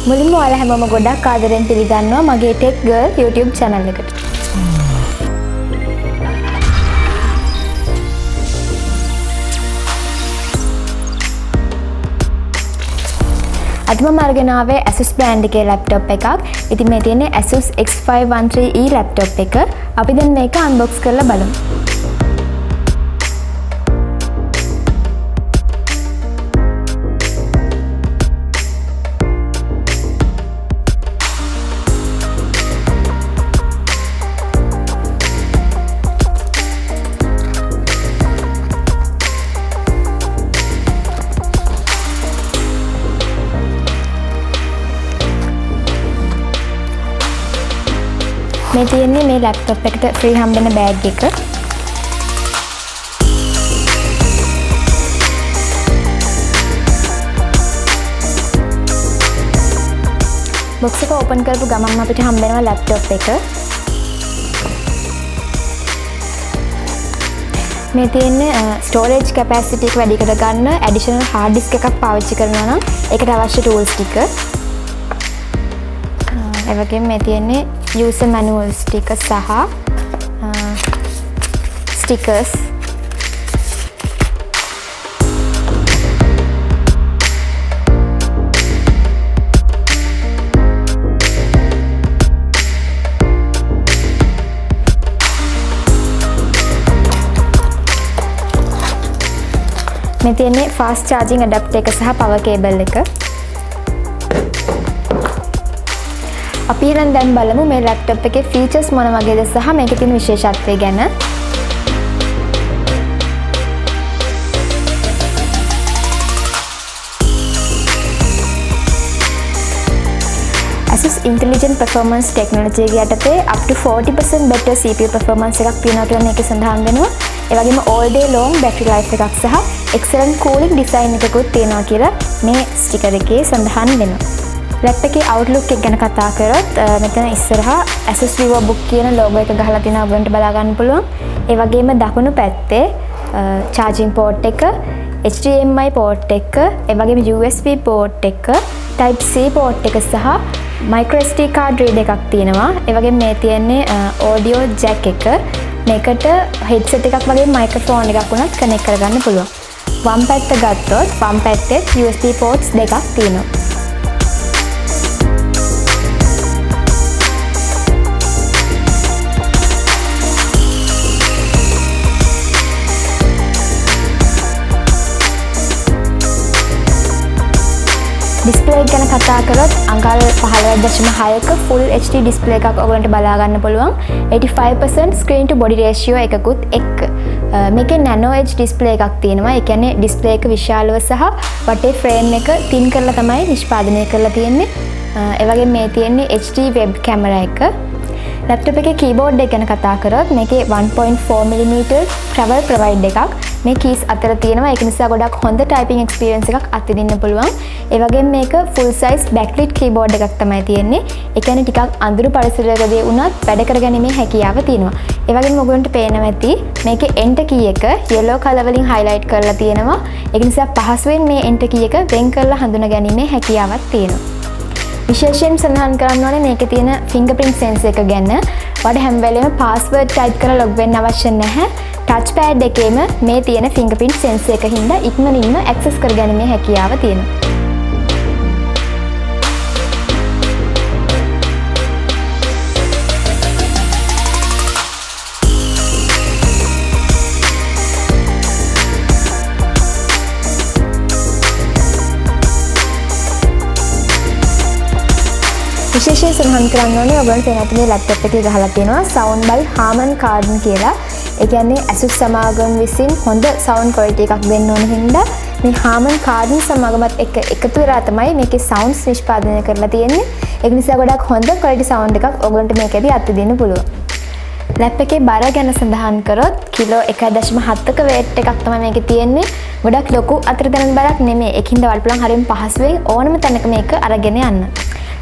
මුලින්ම ඔයාලා හැමෝම ගොඩක් ආදරෙන් පිළිගන්නවා මගේ Tech Girl YouTube channel එකට. අද මම අරගෙන ආවේ ASUS brand එකේ laptop එකක්. ඉතින් මේ තියෙන්නේ ASUS X513 laptop එක. අපි දැන් මේක unbox කරලා බලමු. මේ තියෙන්නේ මේ ලැප්ටොප් එකට ෆ්‍රී හම්බෙන බෑග් එක. බොක්ස් එක ඕපන් කරපු ගමන් අපිට හම්බෙනවා ලැප්ටොප් එක. මේ තියෙන්නේ ස්ටෝරේජ් කැපැසිටි එක වැඩි කර ගන්න ඇඩිෂනල් හાર્ඩ් ඩිස්ක් එකක් පාවිච්චි කරනවා නම් ඒකට අවශ්‍ය ටූල්ස් ටික. ඒ වගේම මේ තියෙන්නේ user manuals ටික සහ stickers. මේ තියෙන්නේ fast charging adapter එක සහ power cable එක. අපි එහෙනම් දැන් බලමු මේ ලැප්ටොප් එකේ ෆීචර්ස් මොන වගේද සහ මේකේ තියෙන විශේෂත්වය ගැන. ASUS Intelligent Performance Technology යටතේ up to 40% better CPU performance එකක් තියෙනවා කියලා මේකේ සඳහන් වෙනවා. ඒ වගේම all day long battery life එකක් සහ excellent cooling design එකකුත් තියෙනවා කියලා මේ ස්ටිකර් එකේ සඳහන් වෙනවා. ලැප්ටොප් එකේ outlook එක ගැන කතා කරොත් මෙතන ඉස්සරහා ASUS VivoBook කියන logo එක ගහලා තියෙනවා ඔයගොල්ලන්ට බලා ගන්න පුළුවන්. ඒ වගේම දකුණු පැත්තේ charging port එක, HDMI port එක, ඒ වගේම USB port එක, Type C port එක සහ micro SD card reader එකක් තියෙනවා. ඒ වගේම මේ තියෙන්නේ audio jack එක. මේකට headset එකක් වගේ microphone එකක් උනත් connect කරගන්න පුළුවන්. වම් පැත්ත ගත්තොත් වම් පැත්තේ USB ports දෙකක් තියෙනවා. ඩිස්ප්ලේ එක ගැන කතා කරොත් අඟල් 15.6ක full HD ඩිස්ප්ලේ එකක් ඔයගලන්ට බලා ගන්න පුළුවන්. 85% screen to body ratio එකකුත් එක්ක. මේකේ nano edge ඩිස්ප්ලේ එකක් තියෙනවා. ඒ කියන්නේ ඩිස්ප්ලේ එක විශාලව සහ වටේ ෆ්‍රේම් එක තින් කරලා තමයි නිෂ්පාදනය කරලා තියෙන්නේ. ඒ වගේම මේ තියෙන්නේ HD web camera එක. ලැප්ටොප් එකේ කීබෝඩ් එක ගැන කතා කරොත් මේකේ 1.4mm travel provide එකක් මේ කීස් අතර තියෙනවා. ඒක නිසා ගොඩක් හොඳ typing experience එකක් අත්විඳින්න පුළුවන්. ඒ වගේම මේක full size backlit keyboard එකක් තමයි තියෙන්නේ. ඒ කියන්නේ ටිකක් අඳුරු පරිසරයකදී වුණත් වැඩ කරගැනීමේ හැකියාව තියෙනවා. ඒ වගේම ඔයගොල්ලන්ට පේනවා ඇති මේකේ enter key එක yellow color වලින් highlight කරලා තියෙනවා. ඒක නිසා පහසුවෙන් මේ enter key එක වෙන් කරලා හඳුනාගැනීමේ හැකියාවක් තියෙනවා. විශේෂයෙන් සඳහන් කරන්න ඕනේ මේකේ තියෙන fingerprint sensor එක ගැන. වඩ හැම වෙලේම password type කරලා log වෙන්න අවශ්‍ය නැහැ. touch pad එකේම මේ තියෙන fingerprint sensor එක හින්දා ඉක්මනින්ම access කරගැනීමේ හැකියාව තියෙනවා. විශේෂයෙන් සඳහන් කරන්න ඕනේ ඔයගොල්ලෝ පේන මේ ලැප්ටොප් එකේ ගහලා තියෙනවා sound by Harman Kardon කියලා. ඒ කියන්නේ ASUS සමාගම විසින් හොඳ sound quality එකක් දෙන්න ඕන හින්දා මේ Harman Kardon සමාගමත් එක්ක එකතු වෙලා තමයි මේකේ sounds නිෂ්පාදනය කරලා තියෙන්නේ. ඒක නිසා ගොඩක් හොඳ quality sound එකක් ඔයගොල්ලන්ට මේකෙදී අත්විඳින්න පුළුවන්. ලැප් එකේ බර ගැන සඳහන් කරොත් කිලෝ 1.7ක weight එකක් තමයි මේකේ තියෙන්නේ. ගොඩක් ලොකු අතර දැනෙන බරක් නෙමෙයි. ඒකින්ද වල පුළුවන් හරියම පහසුවෙන් ඕනම තැනක මේක අරගෙන යන්න.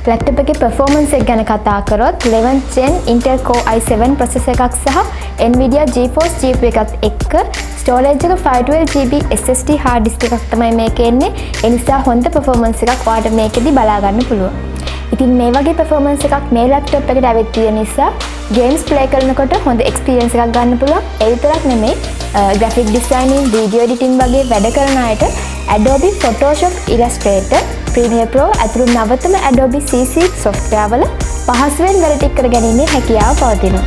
ලැප්ටොප් එකේ performance එක ගැන කතා කරොත් 11th gen Intel Core i7 processor එකක් සහ NVIDIA GeForce GPU එකත් එක්ක storage එක 512GB SSD hard disk එකක් තමයි මේකේ එන්නේ. ඒ නිසා හොඳ performance එකක් ඔයාලට මේකෙදි බලා ගන්න පුළුවන්. ඉතින් මේ වගේ performance එකක් මේ laptop එකට ඇවිත් තියෙන නිසා games play කරනකොට හොඳ experience එකක් ගන්න පුළුවන්. ඒ විතරක් නෙමෙයි graphic designing, video editing වගේ වැඩ කරන අයට Adobe Photoshop, Illustrator, Premiere Pro ඇතුළු නවතම Adobe CC software වල පහසුවෙන් වැඩ ටික කර ගැනීමේ හැකියාව පවතිනවා.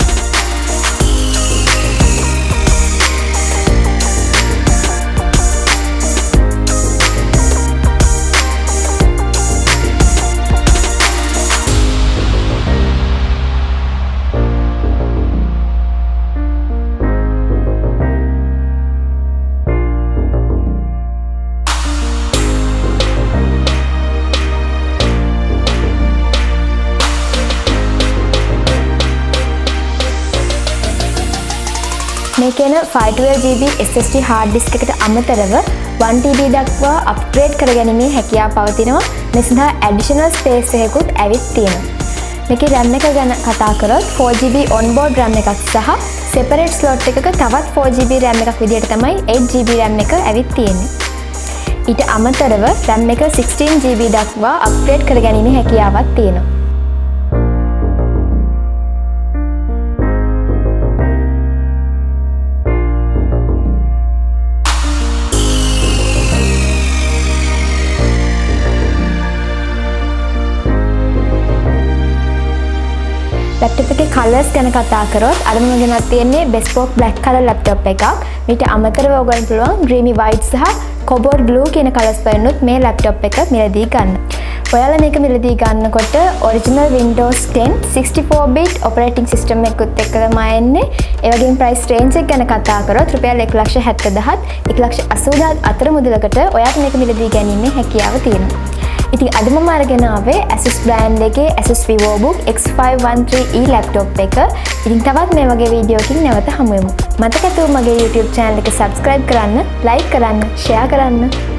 මේකේන 512GB SSD hard disk එකට අමතරව 1TB දක්වා අප්ග්‍රේඩ් කරගැනීමේ හැකියාව පවතිනවා. මේ සඳහා additional space එකකුත් ඇවිත් තියෙනවා. මේකේ RAM එක ගැන කතා කරොත් 4GB onboard RAM එකක් සහ separate slot එකක තවත් 4GB RAM එකක් විදිහට තමයි 8GB RAM එක ඇවිත් තියෙන්නේ. ඊට අමතරව RAM එක 16GB දක්වා අප්ග්‍රේඩ් කරගැනීමේ හැකියාවක් තියෙනවා. laptop එකේ colours ගැන කතා කරොත් අර මම ගෙනත් තියෙන්නේ bespoke black color laptop එකක්. ඊට අමතරව ඔයගොල්ලන්ට පුළුවන් dreamy white සහ cobalt blue කියන colours වලිනුත් මේ laptop එක මිලදී ගන්න. ඔයාලා මේක මිලදී ගන්නකොට original Windows 10 64-bit operating system එකකුත් එක්ක තමයි එන්නේ. ඒ වගේම price range එක ගැන කතා කරොත් රුපියල් 1,70,000ත් 1,80,000ත් අතර මුදලකට ඔයාට මේක මිලදී ගැනීමේ හැකියාව තියෙනවා. ඉතින් අද මම අරගෙන ආවේ ASUS brand එකේ ASUS VivoBook X513e laptop එක. ඉතින් තවත් මේ වගේ වීඩියෝ එකකින් නැවත හමු වෙමු. මතක ඇතුව මගේ YouTube channel එක subscribe කරන්න, like කරන්න, share කරන්න.